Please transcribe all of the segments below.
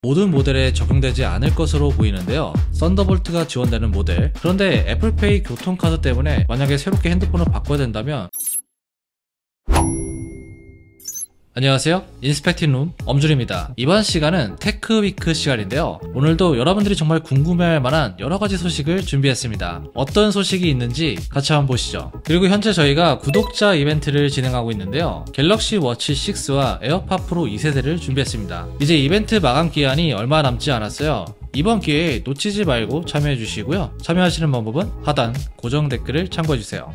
모든 모델에 적용되지 않을 것으로 보이는데요. 썬더볼트가 지원되는 모델. 그런데 애플페이 교통카드 때문에 만약에 새롭게 핸드폰을 바꿔야 된다면 안녕하세요, 인스펙팅룸 엄준입니다. 이번 시간은 테크위크 시간인데요. 오늘도 여러분들이 정말 궁금해할 만한 여러가지 소식을 준비했습니다. 어떤 소식이 있는지 같이 한번 보시죠. 그리고 현재 저희가 구독자 이벤트를 진행하고 있는데요. 갤럭시 워치 6와 에어팟 프로 2세대를 준비했습니다. 이제 이벤트 마감 기한이 얼마 남지 않았어요. 이번 기회에 놓치지 말고 참여해 주시고요. 참여하시는 방법은 하단 고정 댓글을 참고해 주세요.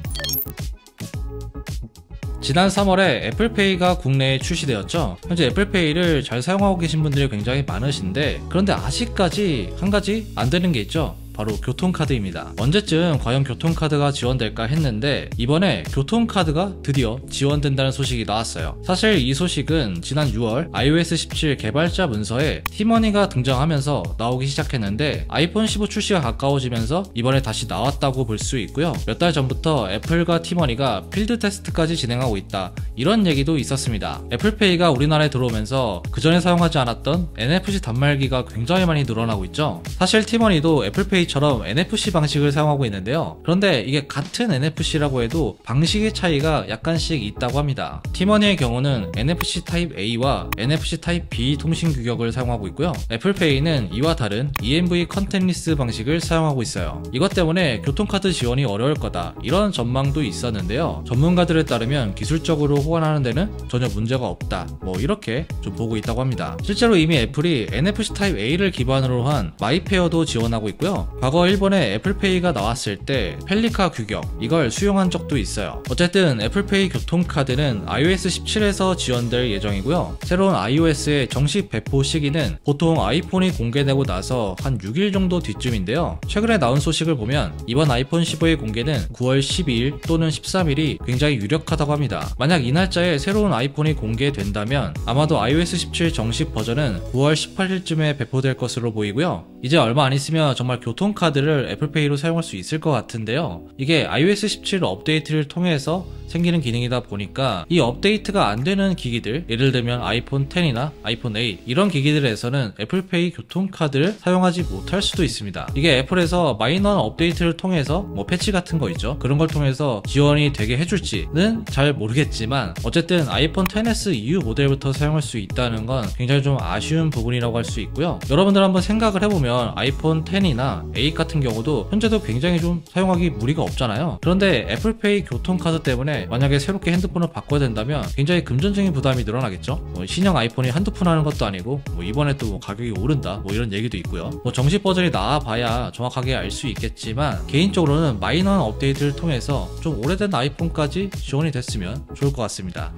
지난 3월에 애플페이가 국내에 출시되었죠. 현재 애플페이를 잘 사용하고 계신 분들이 굉장히 많으신데, 그런데 아직까지 한 가지 안 되는 게 있죠. 바로 교통카드입니다. 언제쯤 과연 교통카드가 지원될까 했는데 이번에 교통카드가 드디어 지원된다는 소식이 나왔어요. 사실 이 소식은 지난 6월 iOS 17 개발자 문서에 티머니가 등장하면서 나오기 시작했는데 아이폰 15 출시가 가까워지면서 이번에 다시 나왔다고 볼 수 있고요. 몇 달 전부터 애플과 티머니가 필드 테스트까지 진행하고 있다, 이런 얘기도 있었습니다. 애플페이가 우리나라에 들어오면서 그전에 사용하지 않았던 NFC 단말기가 굉장히 많이 늘어나고 있죠. 사실 티머니도 애플페이 처럼 NFC 방식을 사용하고 있는데요. 그런데 이게 같은 NFC라고 해도 방식의 차이가 약간씩 있다고 합니다. 티머니의 경우는 NFC 타입 A와 NFC 타입 B 통신 규격을 사용하고 있고요. 애플페이는 이와 다른 EMV 컨택리스 방식을 사용하고 있어요. 이것 때문에 교통카드 지원이 어려울 거다, 이런 전망도 있었는데요. 전문가들에 따르면 기술적으로 호환하는 데는 전혀 문제가 없다, 이렇게 좀 보고 있다고 합니다. 실제로 이미 애플이 NFC 타입 A를 기반으로 한 마이페어도 지원하고 있고요. 과거 일본에 애플페이가 나왔을 때 펠리카 규격, 이걸 수용한 적도 있어요. 어쨌든 애플페이 교통카드는 iOS 17에서 지원될 예정이고요. 새로운 iOS의 정식 배포 시기는 보통 아이폰이 공개되고 나서 한 6일 정도 뒤쯤인데요. 최근에 나온 소식을 보면 이번 아이폰 15의 공개는 9월 12일 또는 13일이 굉장히 유력하다고 합니다. 만약 이 날짜에 새로운 아이폰이 공개된다면 아마도 iOS 17 정식 버전은 9월 18일쯤에 배포될 것으로 보이고요. 이제 얼마 안 있으면 정말 교통카드를 애플페이로 사용할 수 있을 것 같은데요. 이게 iOS 17 업데이트를 통해서 생기는 기능이다 보니까 이 업데이트가 안 되는 기기들, 예를 들면 아이폰 10이나 아이폰 8 이런 기기들에서는 애플페이 교통카드를 사용하지 못할 수도 있습니다. 이게 애플에서 마이너한 업데이트를 통해서 패치 같은 거 있죠. 그런 걸 통해서 지원이 되게 해줄지는 잘 모르겠지만 어쨌든 아이폰 10s 이후 모델부터 사용할 수 있다는 건 굉장히 좀 아쉬운 부분이라고 할 수 있고요. 여러분들 한번 생각을 해보면 아이폰 10이나 8 같은 경우도 현재도 굉장히 좀 사용하기 무리가 없잖아요. 그런데 애플페이 교통카드 때문에 만약에 새롭게 핸드폰을 바꿔야 된다면 굉장히 금전적인 부담이 늘어나겠죠. 신형 아이폰이 한두 푼 하는 것도 아니고 이번에 또 가격이 오른다 이런 얘기도 있고요. 정식 버전이 나와봐야 정확하게 알 수 있겠지만 개인적으로는 마이너한 업데이트를 통해서 좀 오래된 아이폰까지 지원이 됐으면 좋을 것 같습니다.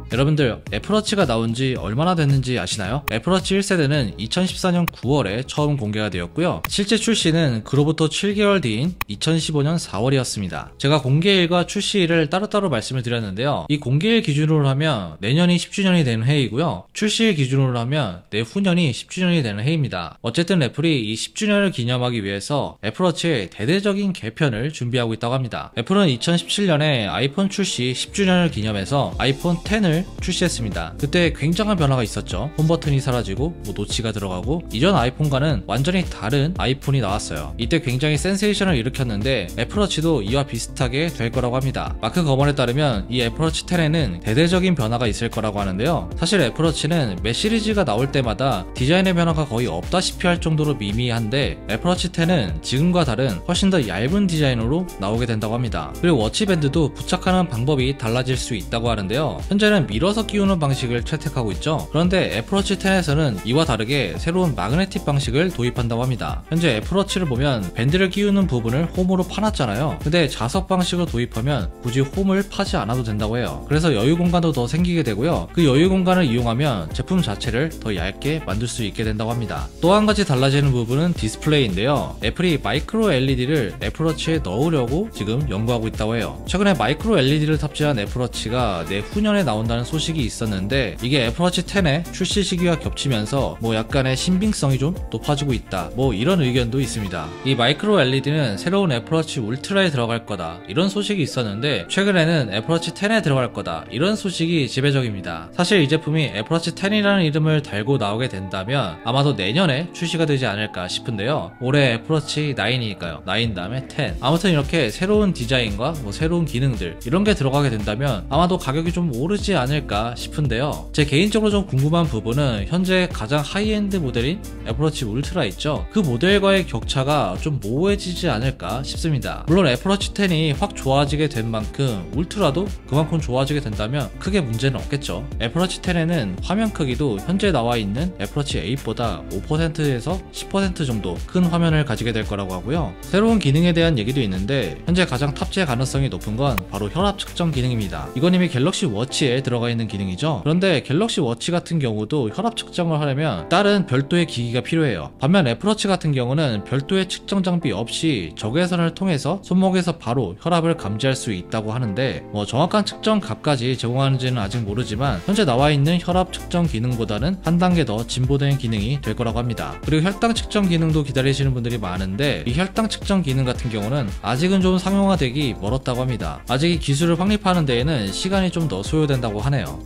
여러분들, 애플워치가 나온지 얼마나 됐는지 아시나요? 애플워치 1세대는 2014년 9월에 처음 공개가 되었고요. 실제 출시는 그로부터 7개월 뒤인 2015년 4월이었습니다. 제가 공개일과 출시일을 따로따로 말씀을 드렸는데요. 이 공개일 기준으로 하면 내년이 10주년이 되는 해이고요. 출시일 기준으로 하면 내후년이 10주년이 되는 해입니다. 어쨌든 애플이 이 10주년을 기념하기 위해서 애플워치의 대대적인 개편을 준비하고 있다고 합니다. 애플은 2017년에 아이폰 출시 10주년을 기념해서 아이폰 10을 출시했습니다. 그때 굉장한 변화가 있었죠. 홈 버튼이 사라지고 노치가 들어가고 이전 아이폰과는 완전히 다른 아이폰이 나왔어요. 이때 굉장히 센세이션을 일으켰는데 애플워치도 이와 비슷하게 될 거라고 합니다. 마크 거먼에 따르면 이 애플워치 10에는 대대적인 변화가 있을 거라고 하는데요. 사실 애플워치는 매 시리즈가 나올 때마다 디자인의 변화가 거의 없다시피 할 정도로 미미한데 애플워치 10은 지금과 다른 훨씬 더 얇은 디자인으로 나오게 된다고 합니다. 그리고 워치밴드도 부착하는 방법이 달라질 수 있다고 하는데요. 현재는 밀어서 끼우는 방식을 채택하고 있죠. 그런데 애플워치 10에서는 이와 다르게 새로운 마그네틱 방식을 도입한다고 합니다. 현재 애플워치를 보면 밴드를 끼우는 부분을 홈으로 파놨잖아요. 근데 자석 방식으로 도입하면 굳이 홈을 파지 않아도 된다고 해요. 그래서 여유 공간도 더 생기게 되고요. 그 여유 공간을 이용하면 제품 자체를 더 얇게 만들 수 있게 된다고 합니다. 또 한 가지 달라지는 부분은 디스플레이인데요. 애플이 마이크로 LED를 애플워치에 넣으려고 지금 연구하고 있다고 해요. 최근에 마이크로 LED를 탑재한 애플워치가 내후년에 나온다는 지원한다는 소식이 있었는데 이게 애플워치 10의 출시 시기와 겹치면서 뭐 약간의 신빙성이 좀 높아지고 있다, 뭐 이런 의견도 있습니다. 이 마이크로 LED는 새로운 애플워치 울트라에 들어갈 거다, 이런 소식이 있었는데 최근에는 애플워치 10에 들어갈 거다, 이런 소식이 지배적입니다. 사실 이 제품이 애플워치 10이라는 이름을 달고 나오게 된다면 아마도 내년에 출시가 되지 않을까 싶은데요. 올해 애플워치 9이니까요. 9 다음에 10. 아무튼 이렇게 새로운 디자인과 뭐 새로운 기능들 이런 게 들어가게 된다면 아마도 가격이 좀 오르지 않을까 싶은데요. 제 개인적으로 좀 궁금한 부분은 현재 가장 하이엔드 모델인 애플워치 울트라 있죠. 그 모델과의 격차가 좀 모호해지지 않을까 싶습니다. 물론 애플워치 10이 확 좋아지게 된 만큼 울트라도 그만큼 좋아지게 된다면 크게 문제는 없겠죠. 애플워치 10에는 화면 크기도 현재 나와 있는 애플워치 8보다 5%에서 10% 정도 큰 화면을 가지게 될 거라고 하고요. 새로운 기능에 대한 얘기도 있는데 현재 가장 탑재 가능성이 높은 건 바로 혈압 측정 기능입니다. 이건 이미 갤럭시 워치에 들어가 있는 기능이죠. 그런데 갤럭시 워치 같은 경우도 혈압 측정을 하려면 다른 별도의 기기가 필요해요. 반면 애플워치 같은 경우는 별도의 측정 장비 없이 적외선을 통해서 손목에서 바로 혈압을 감지할 수 있다고 하는데 뭐 정확한 측정 값까지 제공하는지는 아직 모르지만 현재 나와 있는 혈압 측정 기능보다는 한 단계 더 진보된 기능이 될 거라고 합니다. 그리고 혈당 측정 기능도 기다리시는 분들이 많은데 이 혈당 측정 기능 같은 경우는 아직은 좀 상용화되기 멀었다고 합니다. 아직 이 기술을 확립하는 데에는 시간이 좀 더 소요된다고 하네요.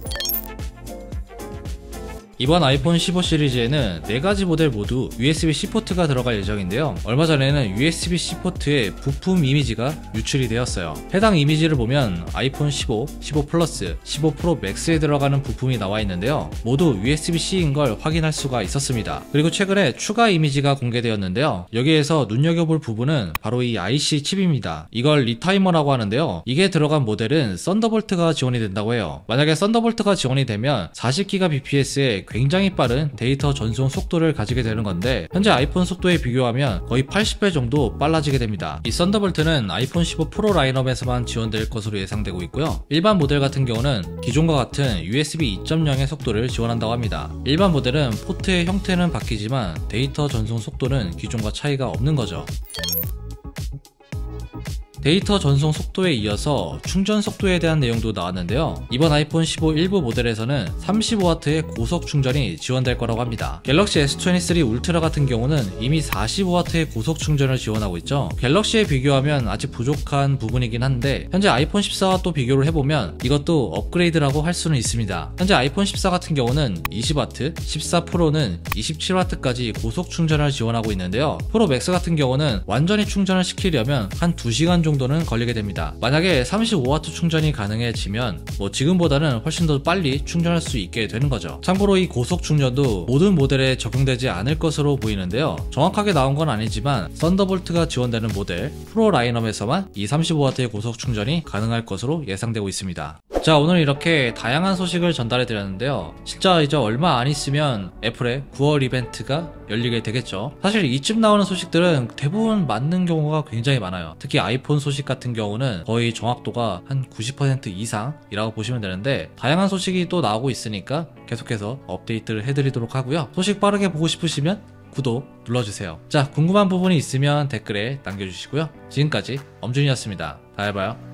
이번 아이폰 15 시리즈에는 4가지 모델 모두 USB-C 포트가 들어갈 예정인데요. 얼마 전에는 USB-C 포트에 부품 이미지가 유출이 되었어요. 해당 이미지를 보면 아이폰 15, 15 플러스, 15 프로 맥스에 들어가는 부품이 나와 있는데요. 모두 USB-C인 걸 확인할 수가 있었습니다. 그리고 최근에 추가 이미지가 공개되었는데요. 여기에서 눈여겨볼 부분은 바로 이 IC 칩입니다. 이걸 리타이머라고 하는데요. 이게 들어간 모델은 썬더볼트가 지원이 된다고 해요. 만약에 썬더볼트가 지원이 되면 40Gbps의 굉장히 빠른 데이터 전송 속도를 가지게 되는 건데 현재 아이폰 속도에 비교하면 거의 80배 정도 빨라지게 됩니다. 이 썬더볼트는 아이폰 15 프로 라인업에서만 지원될 것으로 예상되고 있고요. 일반 모델 같은 경우는 기존과 같은 USB 2.0의 속도를 지원한다고 합니다. 일반 모델은 포트의 형태는 바뀌지만 데이터 전송 속도는 기존과 차이가 없는 거죠. 데이터 전송 속도에 이어서 충전 속도에 대한 내용도 나왔는데요. 이번 아이폰 15 일부 모델에서는 35W의 고속 충전이 지원될 거라고 합니다. 갤럭시 S23 울트라 같은 경우는 이미 45W의 고속 충전을 지원하고 있죠. 갤럭시에 비교하면 아직 부족한 부분이긴 한데 현재 아이폰 14와 또 비교를 해보면 이것도 업그레이드라고 할 수는 있습니다. 현재 아이폰 14 같은 경우는 20W, 14 프로는 27W까지 고속 충전을 지원하고 있는데요. 프로 맥스 같은 경우는 완전히 충전을 시키려면 한 2시간 정도는 걸리게 됩니다. 만약에 35W 충전이 가능해지면 뭐 지금보다는 훨씬 더 빨리 충전할 수 있게 되는 거죠. 참고로 이 고속 충전도 모든 모델에 적용되지 않을 것으로 보이는데요. 정확하게 나온 건 아니지만 썬더볼트가 지원되는 모델 프로 라인업에서만 이 35W의 고속 충전이 가능할 것으로 예상되고 있습니다. 자, 오늘 이렇게 다양한 소식을 전달해 드렸는데요. 진짜 이제 얼마 안 있으면 애플의 9월 이벤트가 열리게 되겠죠. 사실 이쯤 나오는 소식들은 대부분 맞는 경우가 굉장히 많아요. 특히 아이폰 소식 같은 경우는 거의 정확도가 한 90% 이상이라고 보시면 되는데 다양한 소식이 또 나오고 있으니까 계속해서 업데이트를 해드리도록 하고요. 소식 빠르게 보고 싶으시면 구독 눌러주세요. 자, 궁금한 부분이 있으면 댓글에 남겨주시고요. 지금까지 엄준이었습니다. 다음에 봐요.